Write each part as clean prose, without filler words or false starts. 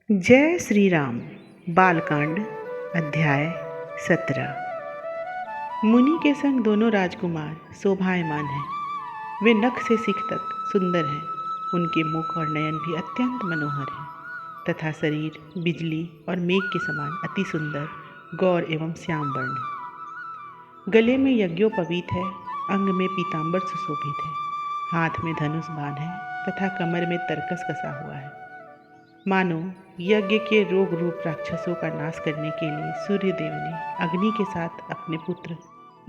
जय श्री राम। बालकांड अध्याय 17। मुनि के संग दोनों राजकुमार शोभायमान हैं। वे नख से सिख तक सुंदर हैं। उनके मुख और नयन भी अत्यंत मनोहर हैं तथा शरीर बिजली और मेघ के समान अति सुंदर गौर एवं श्याम वर्ण है। गले में यज्ञोपवीत है, अंग में पीतांबर सुशोभित है, हाथ में धनुष बाण है तथा कमर में तरकस कसा हुआ है। मानो यज्ञ के रोग रूप राक्षसों का नाश करने के लिए सूर्यदेव ने अग्नि के साथ अपने पुत्र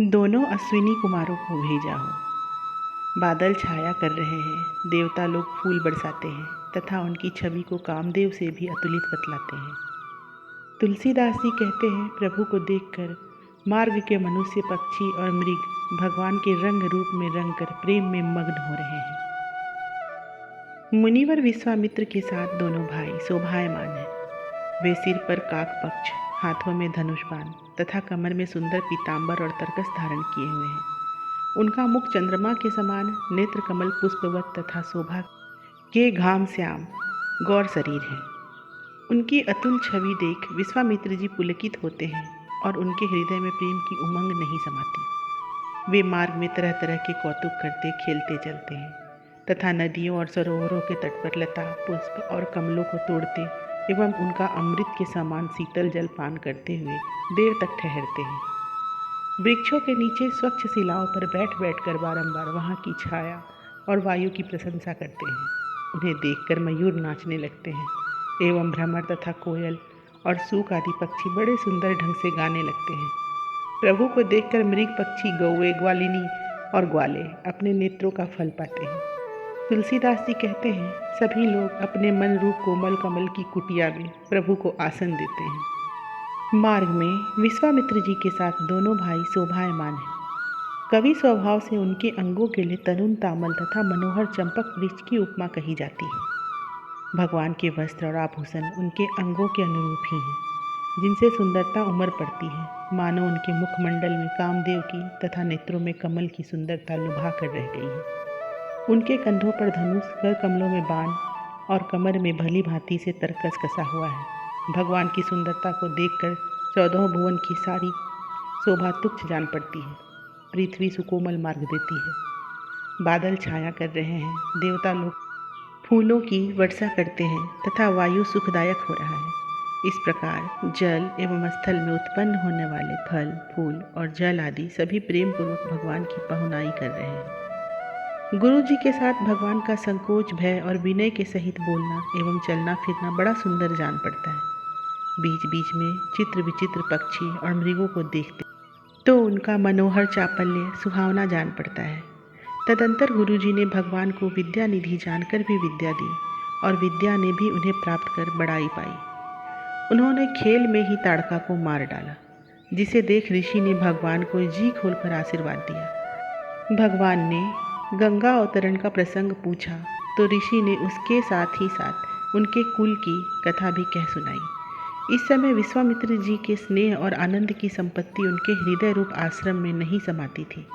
दोनों अश्विनी कुमारों को भेजा हो। बादल छाया कर रहे हैं, देवता लोग फूल बरसाते हैं तथा उनकी छवि को कामदेव से भी अतुलित बतलाते हैं। तुलसीदास जी कहते हैं, प्रभु को देखकर मार्ग के मनुष्य, पक्षी और मृग भगवान के रंग रूप में रंग कर प्रेम में मग्न हो रहे हैं। मुनिवर विश्वामित्र के साथ दोनों भाई शोभायमान हैं। वे सिर पर काक पक्ष, हाथों में धनुष बाण तथा कमर में सुंदर पीतांबर और तरकस धारण किए हुए हैं। उनका मुख चंद्रमा के समान, नेत्र कमल पुष्पवत तथा शोभा के घाम श्याम गौर शरीर है। उनकी अतुल छवि देख विश्वामित्र जी पुलकित होते हैं और उनके हृदय में प्रेम की उमंग नहीं समाती। वे मार्ग में तरह तरह के कौतुक करते खेलते चलते हैं तथा नदियों और सरोवरों के तट पर लता, पुष्प और कमलों को तोड़ते एवं उनका अमृत के समान शीतल जल पान करते हुए देर तक ठहरते हैं। वृक्षों के नीचे स्वच्छ शिलाओं पर बैठ बैठकर बारंबार वहाँ की छाया और वायु की प्रशंसा करते हैं। उन्हें देखकर मयूर नाचने लगते हैं एवं भ्रमर तथा कोयल और सूक आदि पक्षी बड़े सुंदर ढंग से गाने लगते हैं। प्रभु को देखकर मृग पक्षी, गौवे, ग्वालिनी और ग्वाले अपने नेत्रों का फल पाते हैं। तुलसीदास जी कहते हैं, सभी लोग अपने मन रूप कोमल कमल की कुटिया में प्रभु को आसन देते हैं। मार्ग में विश्वामित्र जी के साथ दोनों भाई शोभायमान हैं। कवि स्वभाव से उनके अंगों के लिए तरुण तामल तथा मनोहर चंपक वृक्ष की उपमा कही जाती है। भगवान के वस्त्र और आभूषण उनके अंगों के अनुरूप ही हैं, जिनसे सुंदरता उमड़ पड़ती है। मानो उनके मुखमंडल में कामदेव की तथा नेत्रों में कमल की सुंदरता लुभा कर रह गई है। उनके कंधों पर धनुष, कर कमलों में बाण और कमर में भली भांति से तरकस कसा हुआ है। भगवान की सुंदरता को देखकर 14 भुवन की सारी शोभा तुच्छ जान पड़ती है। पृथ्वी सुकोमल मार्ग देती है। बादल छाया कर रहे हैं, देवता लोग फूलों की वर्षा करते हैं तथा वायु सुखदायक हो रहा है। इस प्रकार जल एवं स्थल में उत्पन्न होने वाले फल, फूल और जल आदि सभी प्रेम पूर्वक भगवान की पहुनाई कर रहे हैं। गुरु जी के साथ भगवान का संकोच, भय और विनय के सहित बोलना एवं चलना फिरना बड़ा सुंदर जान पड़ता है। बीच बीच में चित्र विचित्र पक्षी और मृगों को देखते तो उनका मनोहर चापल्य सुहावना जान पड़ता है। तदंतर गुरु जी ने भगवान को विद्या निधि जानकर भी विद्या दी और विद्या ने भी उन्हें प्राप्त कर बड़ाई पाई। उन्होंने खेल में ही ताड़का को मार डाला, जिसे देख ऋषि ने भगवान को जी खोलकर आशीर्वाद दिया। भगवान ने गंगा अवतरण का प्रसंग पूछा तो ऋषि ने उसके साथ ही साथ उनके कुल की कथा भी कह सुनाई। इस समय विश्वामित्र जी के स्नेह और आनंद की संपत्ति उनके हृदय रूप आश्रम में नहीं समाती थी।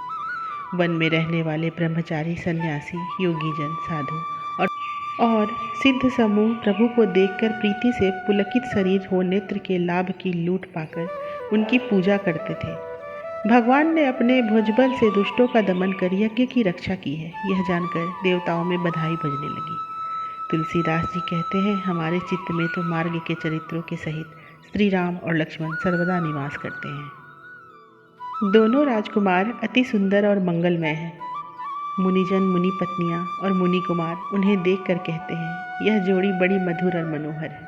वन में रहने वाले ब्रह्मचारी, सन्यासी, योगीजन, साधु और सिद्ध समूह प्रभु को देखकर प्रीति से पुलकित शरीर हो नेत्र के लाभ की लूट पाकर उनकी पूजा करते थे। भगवान ने अपने भुजबल से दुष्टों का दमन कर यज्ञ की रक्षा की है, यह जानकर देवताओं में बधाई बजने लगी। तुलसीदास जी कहते हैं, हमारे चित्त में तो मार्ग के चरित्रों के सहित श्री राम और लक्ष्मण सर्वदा निवास करते हैं। दोनों राजकुमार अति सुंदर और मंगलमय हैं। मुनिजन, मुनि पत्नियाँ और मुनि कुमार उन्हें देख कर कहते हैं, यह जोड़ी बड़ी मधुर और मनोहर है।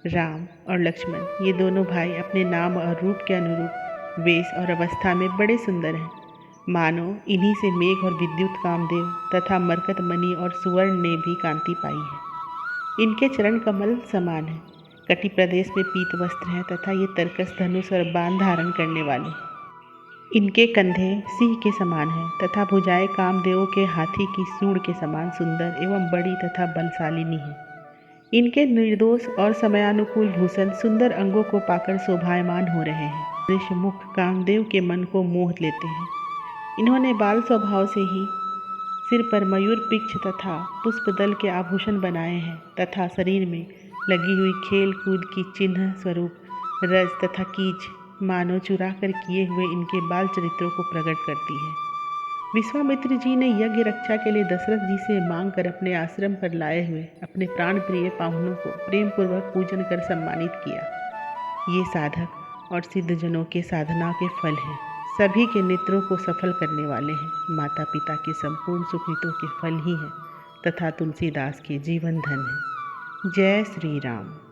राम और लक्ष्मण ये दोनों भाई अपने नाम और रूप के अनुरूप वेश और अवस्था में बड़े सुंदर हैं। मानो इन्हीं से मेघ और विद्युत, कामदेव तथा मरकत मणि और सुवर्ण ने भी कांति पाई है। इनके चरण कमल समान हैं, कटि प्रदेश में पीत वस्त्र हैं तथा ये तरकस, धनुष और बाण धारण करने वाले। इनके कंधे सिंह के समान हैं तथा भुजाएं कामदेव के हाथी की सूंड के समान सुंदर एवं बड़ी तथा बलशालिनी हैं। इनके निर्दोष और समयानुकूल भूषण सुंदर अंगों को पाकर शोभायमान हो रहे हैं। दृश्य मुख कामदेव के मन को मोह लेते हैं। इन्होंने बाल स्वभाव से ही सिर पर मयूर पिच्छ तथा पुष्पदल के आभूषण बनाए हैं तथा शरीर में लगी हुई खेल कूद की चिन्ह स्वरूप रज तथा कीच मानव चुरा कर किए हुए इनके बाल चरित्रों को प्रकट करती है। विश्वामित्र जी ने यज्ञ रक्षा के लिए दशरथ जी से मांग कर अपने आश्रम पर लाए हुए अपने प्राण प्रिय पाहुनों को प्रेम पूर्वक पूजन कर सम्मानित किया। ये साधक और सिद्धजनों के साधना के फल हैं, सभी के नेत्रों को सफल करने वाले हैं, माता पिता के संपूर्ण सुकृतों के फल ही हैं तथा तुलसीदास के जीवन धन है। जय श्री राम।